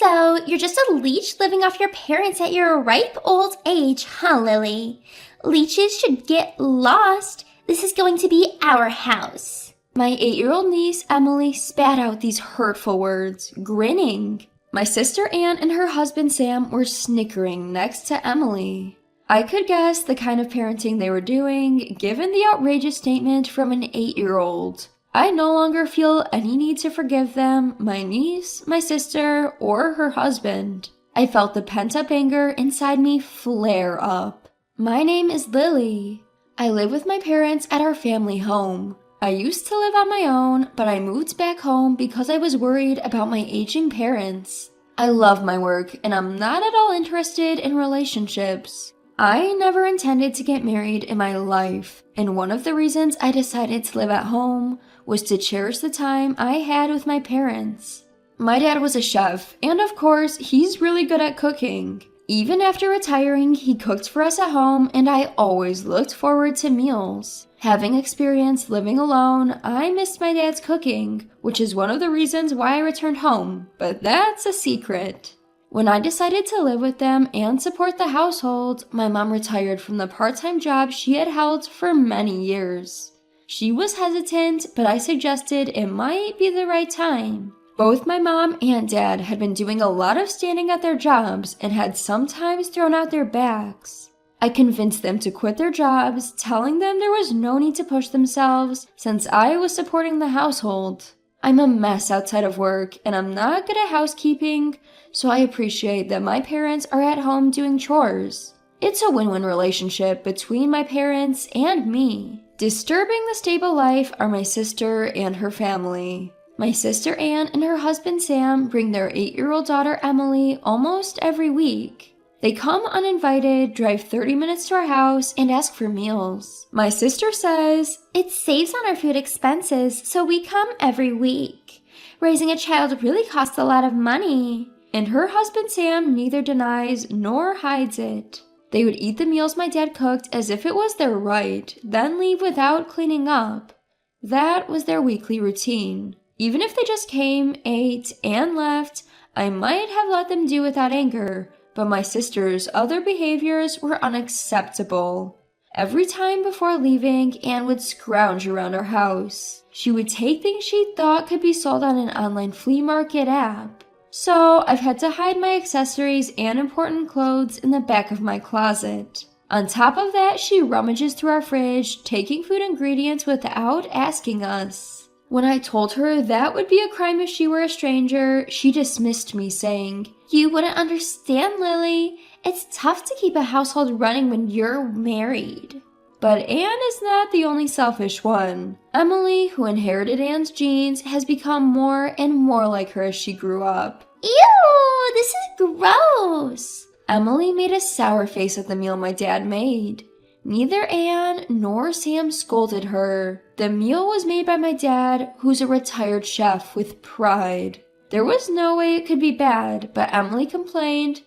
So, you're just a leech living off your parents at your ripe old age, huh, Lily? Leeches should get lost. This is going to be our house. My 8-year-old niece, Emily, spat out these hurtful words, grinning. My sister Anne and her husband Sam were snickering next to Emily. I could guess the kind of parenting they were doing, given the outrageous statement from an 8-year-old. I no longer feel any need to forgive them, my niece, my sister, or her husband. I felt the pent-up anger inside me flare up. My name is Lily. I live with my parents at our family home. I used to live on my own, but I moved back home because I was worried about my aging parents. I love my work, and I'm not at all interested in relationships. I never intended to get married in my life, and one of the reasons I decided to live at home was to cherish the time I had with my parents. My dad was a chef, and of course, he's really good at cooking. Even after retiring, he cooked for us at home, and I always looked forward to meals. Having experienced living alone, I missed my dad's cooking, which is one of the reasons why I returned home, but that's a secret. When I decided to live with them and support the household, my mom retired from the part-time job she had held for many years. She was hesitant, but I suggested it might be the right time. Both my mom and dad had been doing a lot of standing at their jobs and had sometimes thrown out their backs. I convinced them to quit their jobs, telling them there was no need to push themselves since I was supporting the household. I'm a mess outside of work, and I'm not good at housekeeping, so I appreciate that my parents are at home doing chores. It's a win-win relationship between my parents and me. Disturbing the stable life are my sister and her family. My sister Anne and her husband Sam bring their 8-year-old daughter Emily almost every week. They come uninvited, drive 30 minutes to our house, and ask for meals. My sister says, "It saves on our food expenses, so we come every week. Raising a child really costs a lot of money." And her husband Sam neither denies nor hides it. They would eat the meals my dad cooked as if it was their right, then leave without cleaning up. That was their weekly routine. Even if they just came, ate, and left, I might have let them do without anger, but my sister's other behaviors were unacceptable. Every time before leaving, Anne would scrounge around our house. She would take things she thought could be sold on an online flea market app. So I've had to hide my accessories and important clothes in the back of my closet. On top of that, she rummages through our fridge, taking food ingredients without asking us. When I told her that would be a crime if she were a stranger, she dismissed me, saying, "You wouldn't understand, Lily. It's tough to keep a household running when you're married." But Anne is not the only selfish one. Emily, who inherited Anne's genes, has become more and more like her as she grew up. Ew, this is gross. Emily made a sour face at the meal my dad made. Neither Anne nor Sam scolded her. The meal was made by my dad, who's a retired chef with pride. There was no way it could be bad, but Emily complained,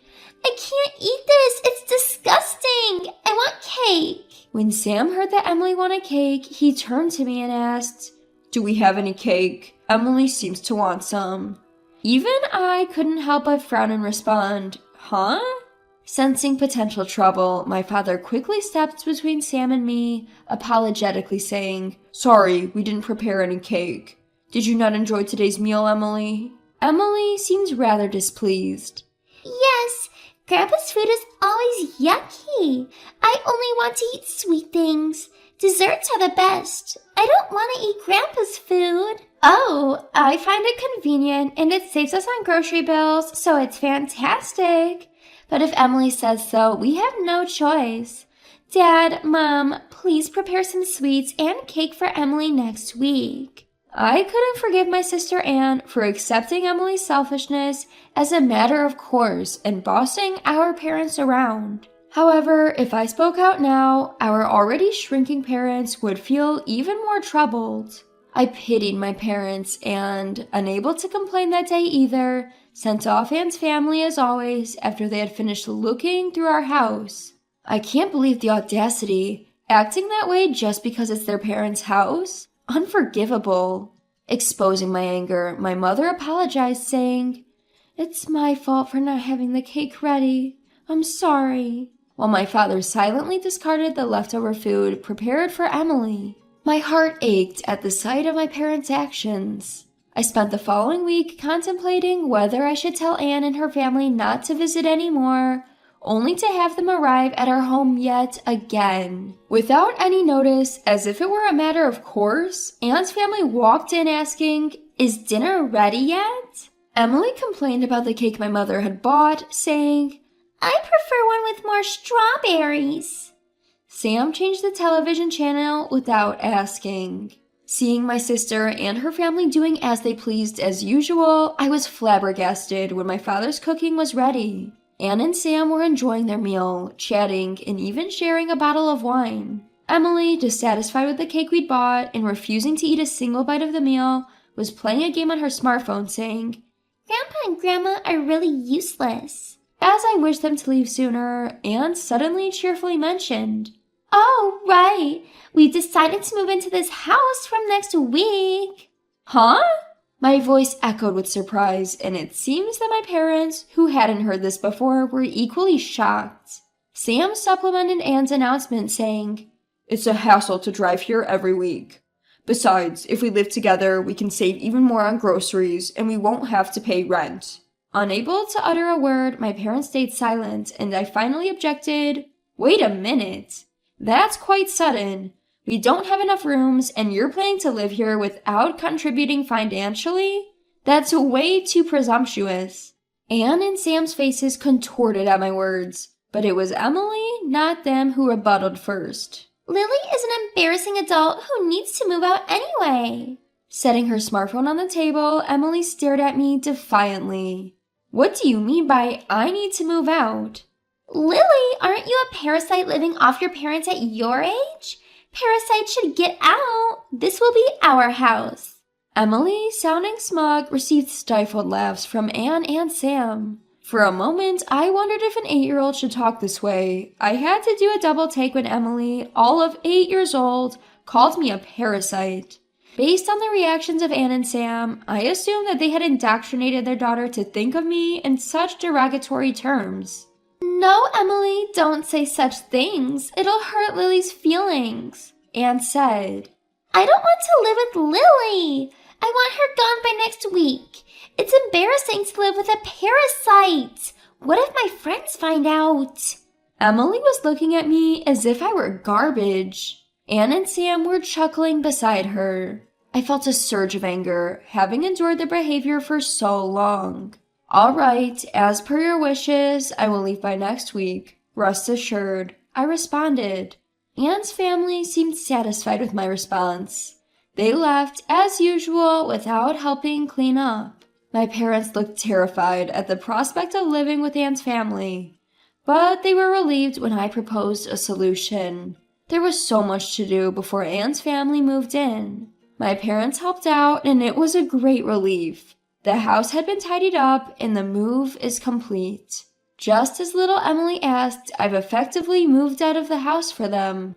"I can't eat this. It's disgusting. I want cake." When Sam heard that Emily wanted cake, he turned to me and asked, "Do we have any cake? Emily seems to want some." Even I couldn't help but frown and respond, "Huh?" Sensing potential trouble, my father quickly stepped between Sam and me, apologetically saying, "Sorry, we didn't prepare any cake. Did you not enjoy today's meal, Emily?" Emily seemed rather displeased. "Yes, Grandpa's food is always yucky. I only want to eat sweet things. Desserts are the best. I don't want to eat Grandpa's food." "Oh, I find it convenient and it saves us on grocery bills, so it's fantastic. But if Emily says so, we have no choice. Dad, Mom, please prepare some sweets and cake for Emily next week." I couldn't forgive my sister Anne for accepting Emily's selfishness as a matter of course and bossing our parents around. However, if I spoke out now, our already shrinking parents would feel even more troubled. I pitied my parents and, unable to complain that day either, sent off Anne's family as always after they had finished looking through our house. I can't believe the audacity, acting that way just because it's their parents' house. Unforgivable. Exposing my anger, my mother apologized, saying, It's my fault for not having the cake ready. I'm sorry. While my father silently discarded the leftover food prepared for Emily. My heart ached at the sight of my parents' actions. I spent the following week contemplating whether I should tell Anne and her family not to visit anymore, only to have them arrive at our home yet again. Without any notice, as if it were a matter of course, Anne's family walked in asking, "Is dinner ready yet?" Emily complained about the cake my mother had bought, saying, "I prefer one with more strawberries." Sam changed the television channel without asking. Seeing my sister and her family doing as they pleased as usual, I was flabbergasted when my father's cooking was ready. Anne and Sam were enjoying their meal, chatting, and even sharing a bottle of wine. Emily, dissatisfied with the cake we'd bought and refusing to eat a single bite of the meal, was playing a game on her smartphone saying, "Grandpa and Grandma are really useless." As I wished them to leave sooner, Anne suddenly cheerfully mentioned, "Oh, right. We decided to move into this house from next week." "Huh?" My voice echoed with surprise, and it seems that my parents, who hadn't heard this before, were equally shocked. Sam supplemented Anne's announcement saying, "It's a hassle to drive here every week. Besides, if we live together, we can save even more on groceries, and we won't have to pay rent." Unable to utter a word, my parents stayed silent, and I finally objected, "Wait a minute. That's quite sudden. We don't have enough rooms, and you're planning to live here without contributing financially? That's way too presumptuous." Anne and Sam's faces contorted at my words, but it was Emily, not them, who rebutted first. "Lily is an embarrassing adult who needs to move out anyway." Setting her smartphone on the table, Emily stared at me defiantly. "What do you mean by I need to move out?" "Lily, aren't you a parasite living off your parents at your age? Parasites should get out. This will be our house." Emily, sounding smug, received stifled laughs from Anne and Sam. For a moment, I wondered if an 8-year-old should talk this way. I had to do a double take when Emily, all of 8 years old, called me a parasite. Based on the reactions of Anne and Sam, I assumed that they had indoctrinated their daughter to think of me in such derogatory terms. "No, Emily, don't say such things. It'll hurt Lily's feelings," Anne said. "I don't want to live with Lily. I want her gone by next week. It's embarrassing to live with a parasite. What if my friends find out?" Emily was looking at me as if I were garbage. Anne and Sam were chuckling beside her. I felt a surge of anger, having endured their behavior for so long. "All right, as per your wishes, I will leave by next week. Rest assured," I responded. Anne's family seemed satisfied with my response. They left, as usual, without helping clean up. My parents looked terrified at the prospect of living with Anne's family, but they were relieved when I proposed a solution. There was so much to do before Anne's family moved in. My parents helped out, and it was a great relief. The house had been tidied up, and the move is complete. Just as little Emily asked, I've effectively moved out of the house for them.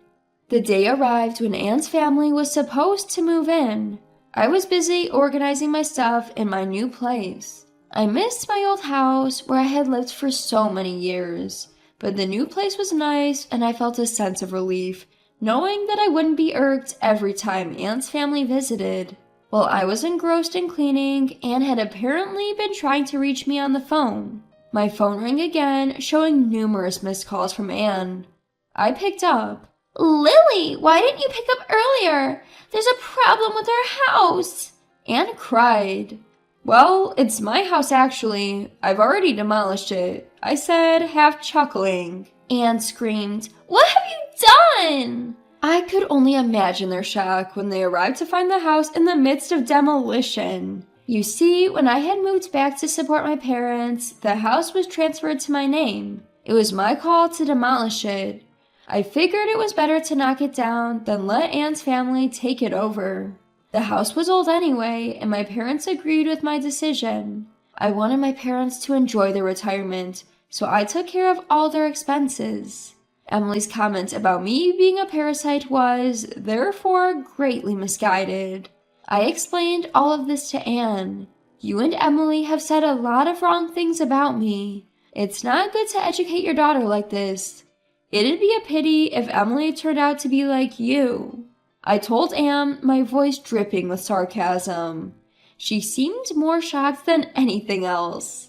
The day arrived when Anne's family was supposed to move in. I was busy organizing my stuff in my new place. I missed my old house where I had lived for so many years, but the new place was nice, and I felt a sense of relief, knowing that I wouldn't be irked every time Anne's family visited. While I was engrossed in cleaning, Anne had apparently been trying to reach me on the phone. My phone rang again, showing numerous missed calls from Anne. I picked up. "Lily, why didn't you pick up earlier? There's a problem with our house." Anne cried. "Well, it's my house actually. I've already demolished it," I said, half chuckling. Anne screamed, "What have you done?" I could only imagine their shock when they arrived to find the house in the midst of demolition. You see, when I had moved back to support my parents, the house was transferred to my name. It was my call to demolish it. I figured it was better to knock it down than let Anne's family take it over. The house was old anyway, and my parents agreed with my decision. I wanted my parents to enjoy their retirement, so I took care of all their expenses. Emily's comment about me being a parasite was, therefore, greatly misguided. I explained all of this to Anne. You and Emily have said a lot of wrong things about me. It's not good to educate your daughter like this. It'd be a pity if Emily turned out to be like you." I told Anne, my voice dripping with sarcasm. She seemed more shocked than anything else.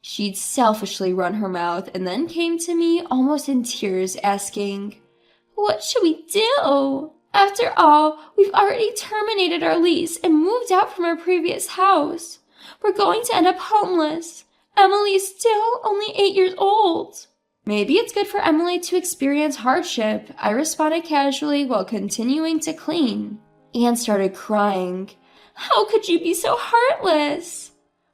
She'd selfishly run her mouth and then came to me almost in tears asking, "What should we do? After all, we've already terminated our lease and moved out from our previous house. We're going to end up homeless. Emily is still only 8 years old." "Maybe it's good for Emily to experience hardship," I responded casually while continuing to clean. Anne started crying. "How could you be so heartless?"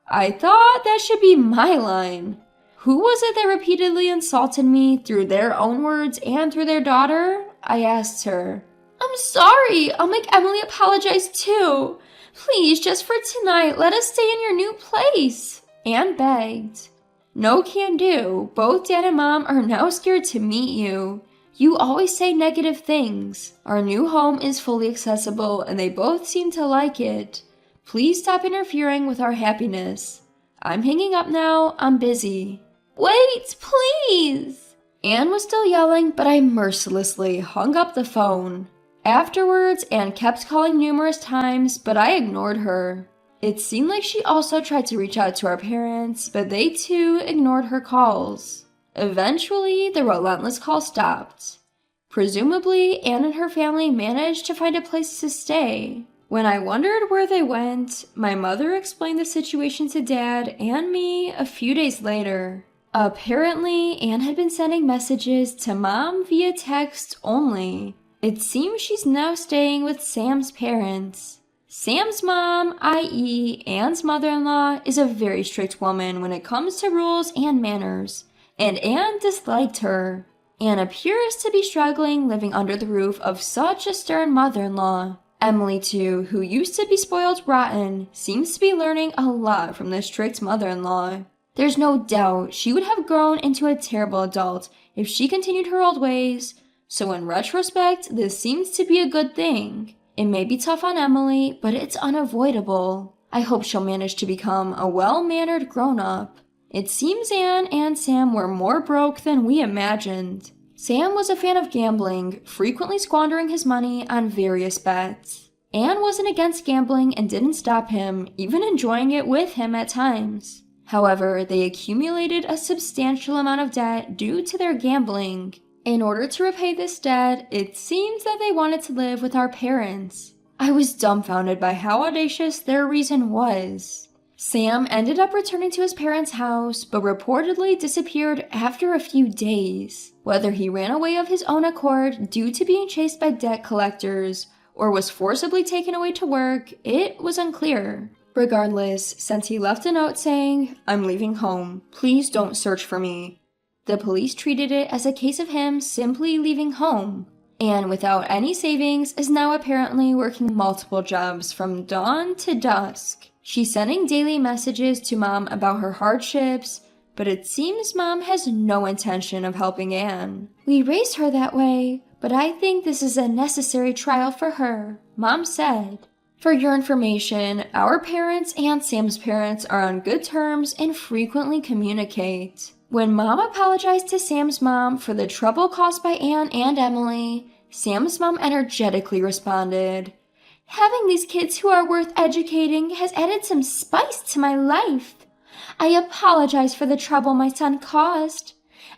I thought that should be my line. Who was it that repeatedly insulted me through their own words and through their daughter? I asked her. "I'm sorry. I'll make Emily apologize too. Please, just for tonight, let us stay in your new place," Anne begged. "No can do. Both Dad and Mom are now scared to meet you. You always say negative things. Our new home is fully accessible and they both seem to like it. Please stop interfering with our happiness. I'm hanging up now. I'm busy." "Wait, please!" Anne was still yelling, but I mercilessly hung up the phone. Afterwards, Anne kept calling numerous times, but I ignored her. It seemed like she also tried to reach out to our parents, but they too ignored her calls. Eventually, the relentless call stopped. Presumably, Anne and her family managed to find a place to stay. When I wondered where they went, my mother explained the situation to Dad and me a few days later. Apparently, Anne had been sending messages to Mom via text only. It seems she's now staying with Sam's parents. Sam's mom, i.e. Anne's mother-in-law, is a very strict woman when it comes to rules and manners, and Anne disliked her. Anne appears to be struggling living under the roof of such a stern mother-in-law. Emily, too, who used to be spoiled rotten, seems to be learning a lot from this strict mother-in-law. There's no doubt she would have grown into a terrible adult if she continued her old ways, so in retrospect, this seems to be a good thing. It may be tough on Emily, but it's unavoidable. I hope she'll manage to become a well-mannered grown-up. It seems Anne and Sam were more broke than we imagined. Sam was a fan of gambling, frequently squandering his money on various bets. Anne wasn't against gambling and didn't stop him, even enjoying it with him at times. However, they accumulated a substantial amount of debt due to their gambling. In order to repay this debt, it seems that they wanted to live with our parents. I was dumbfounded by how audacious their reason was. Sam ended up returning to his parents' house, but reportedly disappeared after a few days. Whether he ran away of his own accord due to being chased by debt collectors, or was forcibly taken away to work, it was unclear. Regardless, since he left a note saying, "I'm leaving home. Please don't search for me," the police treated it as a case of him simply leaving home. Anne, without any savings, is now apparently working multiple jobs from dawn to dusk. She's sending daily messages to Mom about her hardships, but it seems Mom has no intention of helping Anne. "We raised her that way, but I think this is a necessary trial for her," Mom said. For your information, our parents and Sam's parents are on good terms and frequently communicate. When Mom apologized to Sam's mom for the trouble caused by Anne and Emily, Sam's mom energetically responded, "Having these kids who are worth educating has added some spice to my life. I apologize for the trouble my son caused.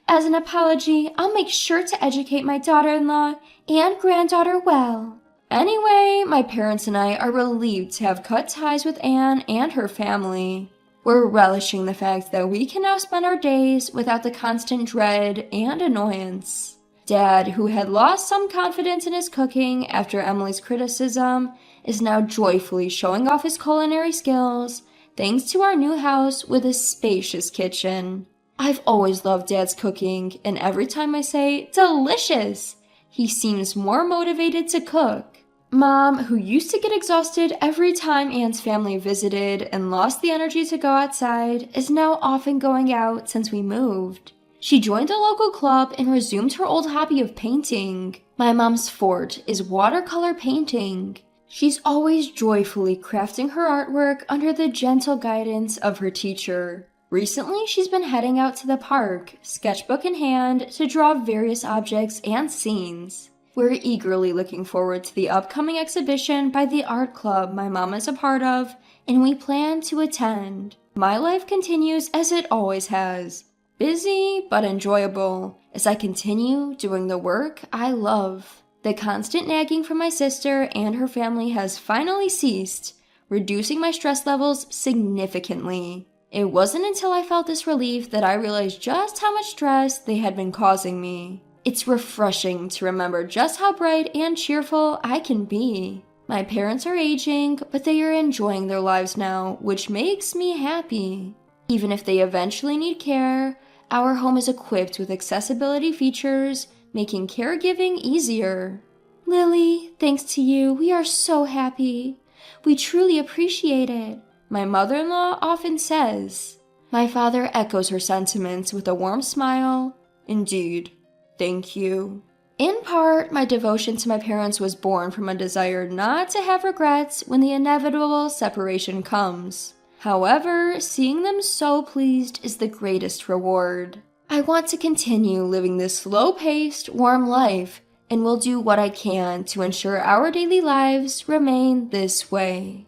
As an apology, I'll make sure to educate my daughter-in-law and granddaughter well." Anyway, my parents and I are relieved to have cut ties with Anne and her family. We're relishing the fact that we can now spend our days without the constant dread and annoyance. Dad, who had lost some confidence in his cooking after Emily's criticism, is now joyfully showing off his culinary skills, thanks to our new house with a spacious kitchen. I've always loved Dad's cooking, and every time I say, "delicious," he seems more motivated to cook. Mom, who used to get exhausted every time Anne's family visited and lost the energy to go outside, is now often going out since we moved. She joined a local club and resumed her old hobby of painting. My mom's forte is watercolor painting. She's always joyfully crafting her artwork under the gentle guidance of her teacher. Recently, she's been heading out to the park, sketchbook in hand, to draw various objects and scenes. We're eagerly looking forward to the upcoming exhibition by the art club my mom is a part of, and we plan to attend. My life continues as it always has. Busy, but enjoyable, as I continue doing the work I love. The constant nagging from my sister and her family has finally ceased, reducing my stress levels significantly. It wasn't until I felt this relief that I realized just how much stress they had been causing me. It's refreshing to remember just how bright and cheerful I can be. My parents are aging, but they are enjoying their lives now, which makes me happy. Even if they eventually need care, our home is equipped with accessibility features, making caregiving easier. Lily, thanks to you, we are so happy. We truly appreciate it, my mother-in-law often says. My father echoes her sentiments with a warm smile. Indeed, thank you. In part, my devotion to my parents was born from a desire not to have regrets when the inevitable separation comes. However, seeing them so pleased is the greatest reward. I want to continue living this slow-paced, warm life, and will do what I can to ensure our daily lives remain this way.